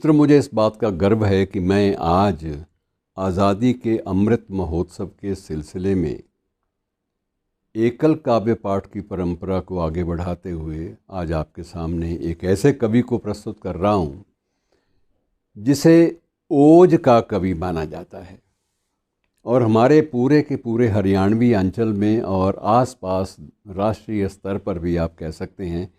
मित्रों, मुझे इस बात का गर्व है कि मैं आज आज़ादी के अमृत महोत्सव के सिलसिले में एकल काव्य पाठ की परंपरा को आगे बढ़ाते हुए आज आपके सामने एक ऐसे कवि को प्रस्तुत कर रहा हूँ जिसे ओज का कवि माना जाता है और हमारे पूरे के पूरे हरियाणवी अंचल में और आसपास राष्ट्रीय स्तर पर भी आप कह सकते हैं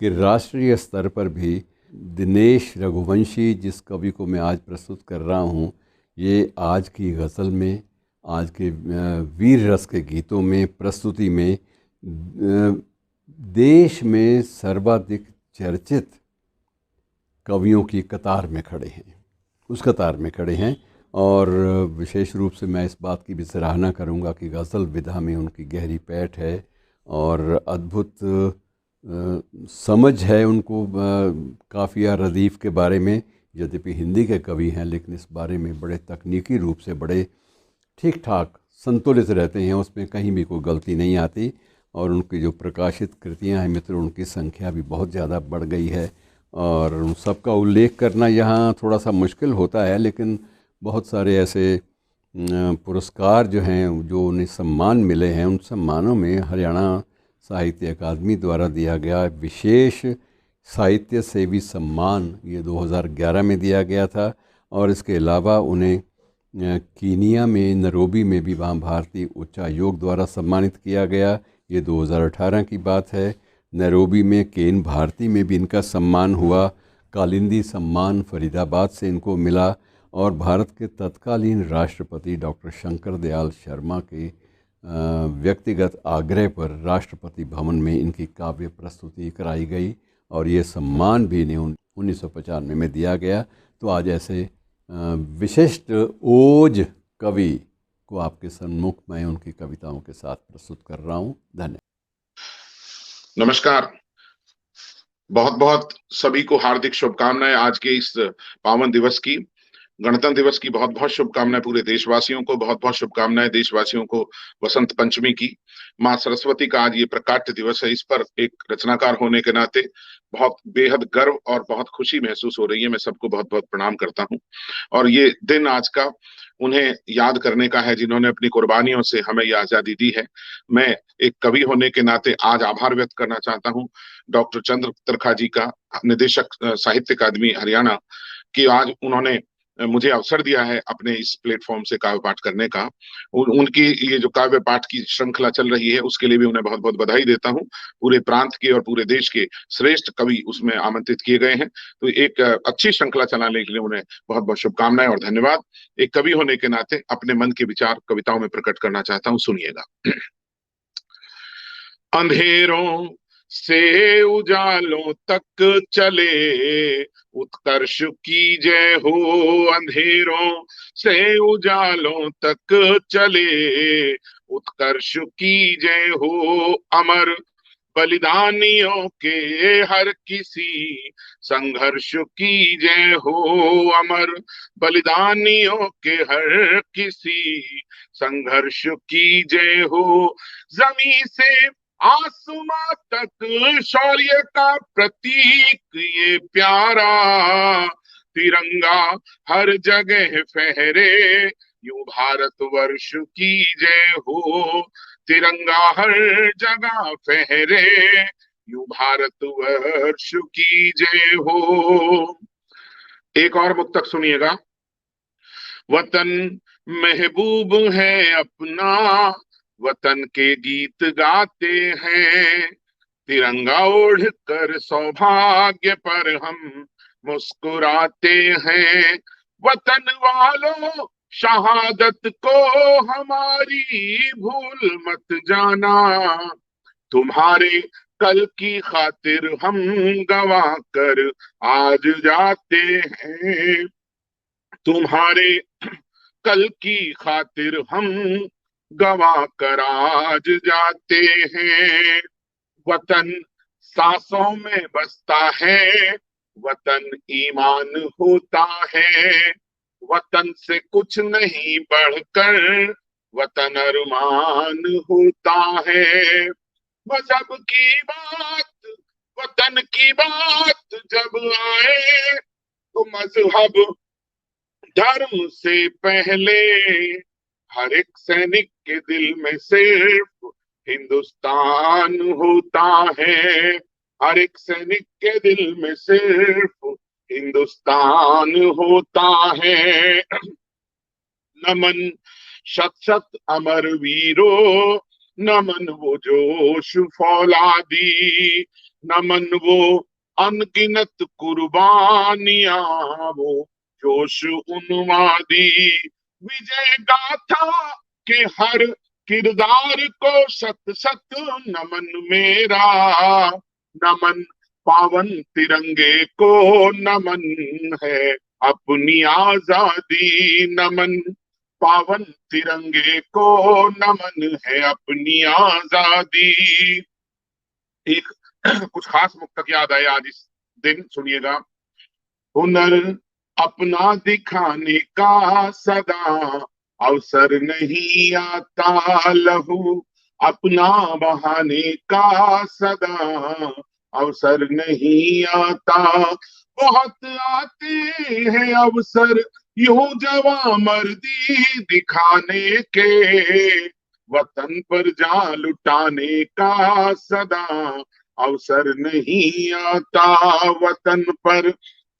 कि राष्ट्रीय स्तर पर भी दिनेश रघुवंशी जिस कवि को मैं आज प्रस्तुत कर रहा हूँ, ये आज की गज़ल में, आज के वीर रस के गीतों में, प्रस्तुति में देश में सर्वाधिक चर्चित कवियों की कतार में खड़े हैं, उस कतार में खड़े हैं। और विशेष रूप से मैं इस बात की भी सराहना करूंगा कि गज़ल विधा में उनकी गहरी पैठ है और अद्भुत समझ है उनको काफ़िया रदीफ़ के बारे में। यद्यपि हिंदी के कवि हैं लेकिन इस बारे में बड़े तकनीकी रूप से बड़े ठीक ठाक संतुलित रहते हैं, उसमें कहीं भी कोई गलती नहीं आती। और उनकी जो प्रकाशित कृतियां हैं मित्रों, उनकी संख्या भी बहुत ज़्यादा बढ़ गई है और उन सबका उल्लेख करना यहाँ थोड़ा सा मुश्किल होता है। लेकिन बहुत सारे ऐसे पुरस्कार जो हैं, जो उन्हें सम्मान मिले हैं, उन सम्मानों में हरियाणा साहित्य अकादमी द्वारा दिया गया विशेष साहित्य सेवी सम्मान ये 2011 में दिया गया था। और इसके अलावा उन्हें कीनिया में नैरोबी में भी वहाँ भारतीय उच्चायोग द्वारा सम्मानित किया गया। ये 2018 की बात है। नैरोबी में केन भारती में भी इनका सम्मान हुआ। कालिंदी सम्मान फरीदाबाद से इनको मिला और भारत के तत्कालीन राष्ट्रपति डॉक्टर शंकर दयाल शर्मा के व्यक्तिगत आग्रह पर राष्ट्रपति भवन में इनकी काव्य प्रस्तुति कराई गई और ये सम्मान भी इन्हें 1995 में दिया गया। तो आज ऐसे विशिष्ट ओज कवि को आपके सम्मुख मैं उनकी कविताओं के साथ प्रस्तुत कर रहा हूँ। धन्यवाद। नमस्कार। बहुत बहुत सभी को हार्दिक शुभकामनाएं आज के इस पावन दिवस की, गणतंत्र दिवस की बहुत बहुत शुभकामनाएं पूरे देशवासियों को। बहुत बहुत शुभकामनाएं देशवासियों को वसंत पंचमी की। माँ सरस्वती का आज ये प्रकाट्य दिवस है। इस पर एक रचनाकार होने के नाते बहुत बेहद गर्व और बहुत खुशी महसूस हो रही है। मैं सबको बहुत बहुत प्रणाम करता हूँ। और ये दिन आज का उन्हें याद करने का है जिन्होंने अपनी कुर्बानियों से हमें ये आजादी दी है। मैं एक कवि होने के नाते आज आभार व्यक्त करना चाहता हूँ डॉक्टर चंद्र त्रिखा जी का, निदेशक साहित्य अकादमी हरियाणा, कि आज उन्होंने मुझे अवसर दिया है अपने इस प्लेटफॉर्म से काव्य पाठ करने का। उनकी ये जो काव्य पाठ की श्रृंखला चल रही है उसके लिए भी उन्हें बहुत बहुत बधाई देता हूँ। पूरे प्रांत के और पूरे देश के श्रेष्ठ कवि उसमें आमंत्रित किए गए हैं। तो एक अच्छी श्रृंखला चलाने के लिए उन्हें बहुत बहुत शुभकामनाएं और धन्यवाद। एक कवि होने के नाते अपने मन के विचार कविताओं में प्रकट करना चाहता हूँ, सुनिएगा। अंधेरों से उजालों तक चले उत्कर्ष की जय हो, अंधेरों से उजालों तक चले उत्कर्ष की जय हो। अमर बलिदानियों के हर किसी संघर्ष की जय हो, अमर बलिदानियों के हर किसी संघर्ष की जय हो। जमीन से आसमां तक शौर्य का प्रतीक ये प्यारा तिरंगा हर जगह फहरे, यूं भारतवर्ष की जय हो। तिरंगा हर जगह फहरे, यूं भारतवर्ष की जय हो। एक और मुक्तक सुनिएगा। वतन महबूब है अपना, वतन के गीत गाते हैं, तिरंगा ओढ़ कर सौभाग्य पर हम मुस्कुराते हैं। वतन वालों शहादत को हमारी भूल मत जाना, तुम्हारे कल की खातिर हम गवा कर आज जाते हैं, तुम्हारे कल की खातिर हम गवा कर आज जाते हैं। वतन सांसों में बसता है, वतन ईमान होता है, वतन से कुछ नहीं बढ़कर वतन अरमान होता है। मजहब की बात वतन की बात जब आए, तो मजहब धर्म से पहले हर एक सैनिक के दिल में सिर्फ हिंदुस्तान होता है। हर एक सैनिक के दिल में सिर्फ हिंदुस्तान होता है। नमन शत शत अमर वीरों, नमन वो जोश फौलादी, नमन वो अनगिनत कुर्बानियां, वो जोश उन्मादी। विजय गाथा के हर किरदार को सत सत नमन मेरा, नमन पावन तिरंगे को, नमन है अपनी आजादी। नमन पावन तिरंगे को, नमन है अपनी आजादी। एक कुछ खास मुक्तक याद आए आज इस दिन, सुनिएगा। हुनर अपना दिखाने का सदा अवसर नहीं आता, लहू अपना बहाने का सदा अवसर नहीं आता। बहुत आते हैं अवसर यूं जवां मर्दी दिखाने के, वतन पर जान लुटाने का सदा अवसर नहीं आता। वतन पर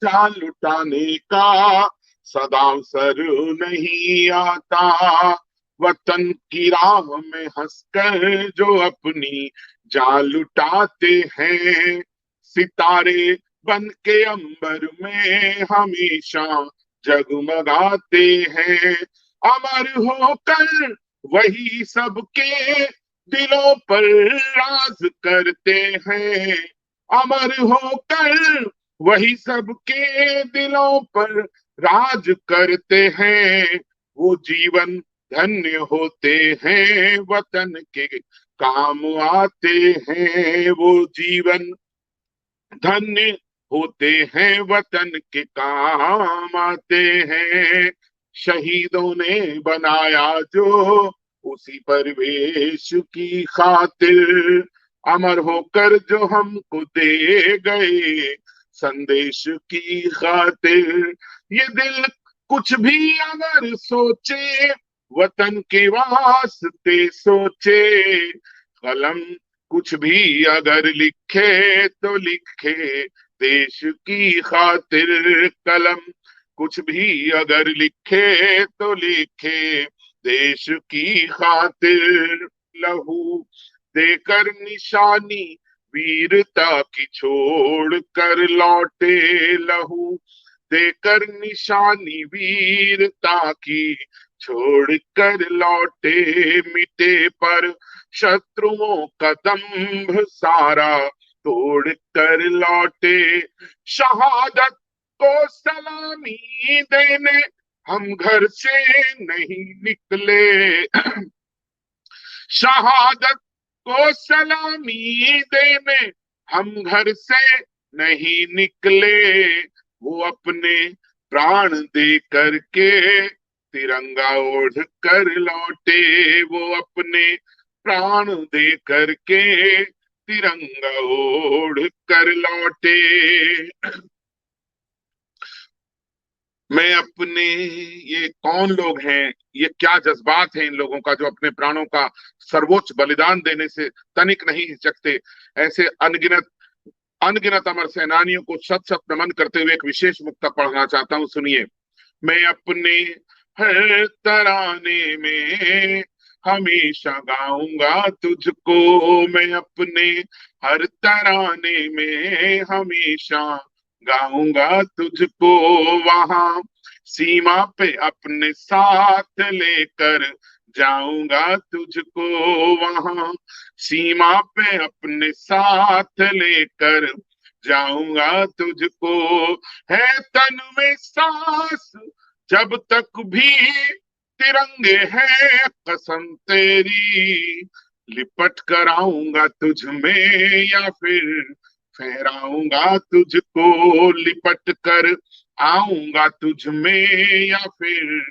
जान लुटाने का सदा अवसर नहीं आता। वतन की राह में हंसकर जो अपनी जान लुटाते हैं, सितारे बन के अंबर में हमेशा जगमगाते हैं। अमर होकर वही सबके दिलों पर राज करते हैं। अमर होकर वही सबके दिलों पर राज करते हैं। वो जीवन धन्य होते हैं, वतन के काम आते हैं। वो जीवन धन्य होते हैं, वतन के काम आते हैं। शहीदों ने बनाया जो उसी परिवेश की खातिर, अमर होकर जो हमको दे गए संदेश की खातिर। ये दिल कुछ भी अगर सोचे, वतन के वास्ते सोचे। कलम कुछ भी अगर लिखे तो लिखे देश की खातिर। कलम कुछ भी अगर लिखे तो लिखे देश की खातिर। लहू देकर निशानी वीरता की छोड़ कर लौटे, लहू देकर निशानी वीरता की छोड़ कर लौटे। मिटे पर शत्रुओं का दंभ सारा तोड़ कर लौटे। शहादत को सलामी देने हम घर से नहीं निकले। शहादत को सलामी देने हम घर से नहीं निकले। वो अपने प्राण दे करके तिरंगा ओढ़ कर लौटे। वो अपने प्राण दे करके तिरंगा ओढ़ कर लौटे। मैं अपने, ये कौन लोग हैं, ये क्या जज्बात हैं इन लोगों का जो अपने प्राणों का सर्वोच्च बलिदान देने से तनिक नहीं हिचकते। ऐसे अनगिनत अनगिनत अमर सेनानियों को शत शत नमन करते हुए एक विशेष मुक्तक पढ़ना चाहता हूं, सुनिए। मैं अपने हर तराने में हमेशा गाऊंगा तुझको। मैं अपने हर तराने में हमेशा गाऊंगा तुझको। वहां सीमा पे अपने साथ लेकर जाऊंगा तुझको। वहां सीमा पे अपने साथ लेकर जाऊंगा तुझको। है तन में सांस जब तक भी तिरंगे हैं कसम तेरी, लिपट कर आऊंगा तुझ में या फिर फहराऊंगा तुझको। लिपट कर आऊंगा तुझ में या फिर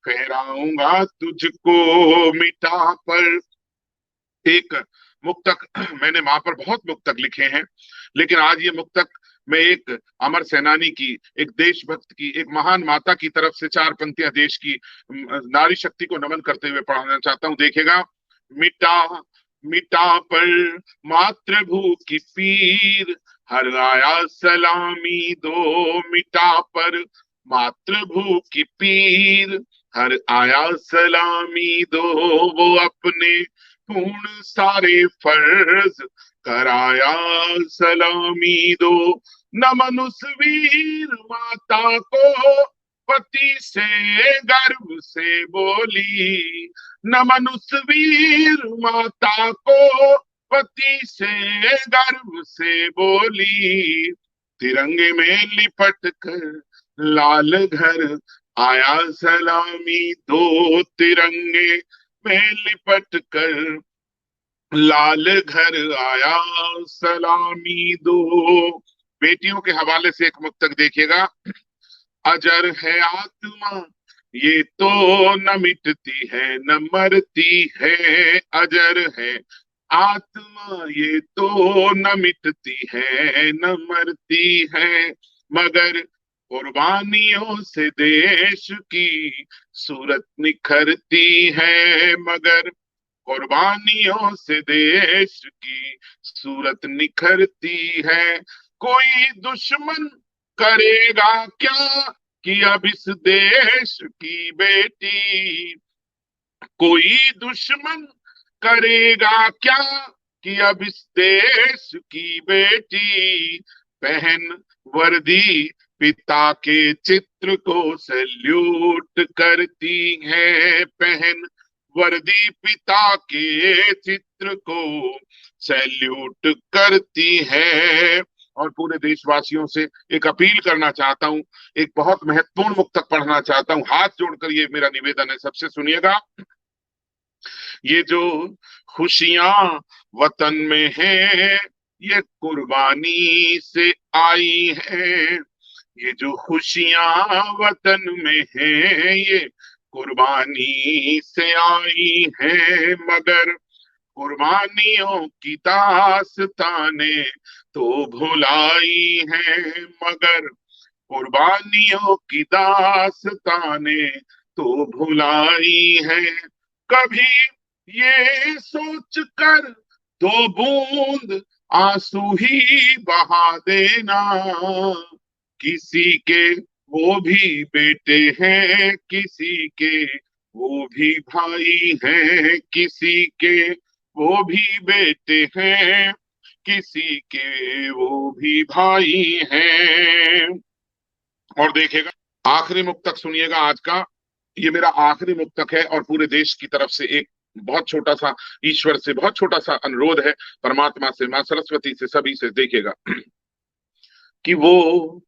फहराऊंगा तुझको। मिटा पर एक मुक्तक मैंने वहां पर बहुत मुक्तक लिखे हैं, लेकिन आज ये मुक्तक मैं एक अमर सेनानी की, एक देशभक्त की, एक महान माता की तरफ से चार पंक्तियां देश की नारी शक्ति को नमन करते हुए पढ़ाना चाहता हूं। देखिएगा। मिटा मिटा पर मातृभू की पीर, हर आया सलामी दो। मिटा पर मातृभू की पीर, हर आया सलामी दो। वो अपने पूर्ण सारे फर्ज कराया सलामी दो। नमन उस वीर माता को पति से गर्व से बोली। नमन उस वीर माता को पति से गर्व से बोली। तिरंगे में लिपट कर लाल घर आया सलामी दो। तिरंगे में लिपट कर लाल घर आया सलामी दो। बेटियों के हवाले से एक मुक्तक देखिएगा। अजर है आत्मा ये तो न मिटती है न मरती है। अजर है आत्मा ये तो न मिटती है न मरती है। मगर कुर्बानियों से देश की सूरत निखरती है। मगर कुर्बानियों से देश की सूरत निखरती है। कोई दुश्मन करेगा क्या कि अब इस देश की बेटी। कोई दुश्मन करेगा क्या कि अब इस देश की बेटी। पहन वर्दी पिता के चित्र को सैल्यूट करती है। पहन वर्दी पिता के चित्र को सैल्यूट करती है। और पूरे देशवासियों से एक अपील करना चाहता हूं, एक बहुत महत्वपूर्ण मुक्तक पढ़ना चाहता हूं। हाथ जोड़कर ये मेरा निवेदन है, सबसे सुनिएगा। ये जो खुशियां वतन में है ये कुर्बानी से आई है। ये जो खुशियां वतन में है ये कुर्बानी से आई है। मगर कुर्बानियों की दास्ताने तो भुलाई है। मगर कुर्बानियों की दास्ताने तो भुलाई है। कभी ये सोच कर दो बूंद आंसू ही बहा देना। किसी के वो भी बेटे हैं, किसी के वो भी भाई हैं। किसी के वो भी बेटे हैं, किसी के वो भी भाई हैं। और देखिएगा, आखिरी मुक्तक सुनिएगा आज का। ये मेरा आखिरी मुक्तक है और पूरे देश की तरफ से एक बहुत छोटा सा, ईश्वर से बहुत छोटा सा अनुरोध है, परमात्मा से, मां सरस्वती से, सभी से। देखिएगा कि वो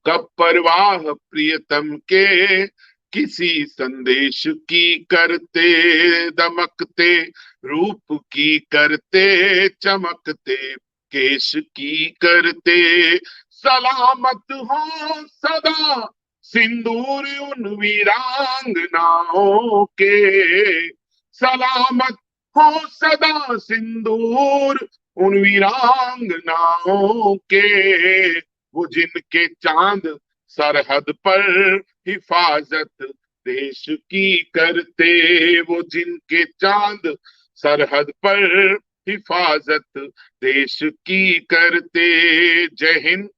कब परवाह प्रियतम के किसी संदेश की करते। दमकते रूप की करते, चमकते केश की करते। सलामत हो सदा सिंदूर उन वीरांगनाओं के। सलामत हो सदा सिंदूर उन वीरांगनाओं के। वो जिनके चांद सरहद पर हिफाजत देश की करते। वो जिनके चांद सरहद पर हिफाजत देश की करते। जय हिंद,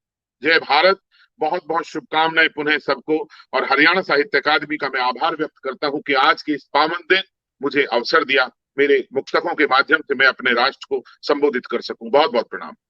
जय भारत। बहुत बहुत शुभकामनाएं पुनः सबको। और हरियाणा साहित्य अकादमी का मैं आभार व्यक्त करता हूं कि आज के इस पावन दिन मुझे अवसर दिया, मेरे मुक्तकों के माध्यम से मैं अपने राष्ट्र को संबोधित कर सकूं। बहुत बहुत प्रणाम।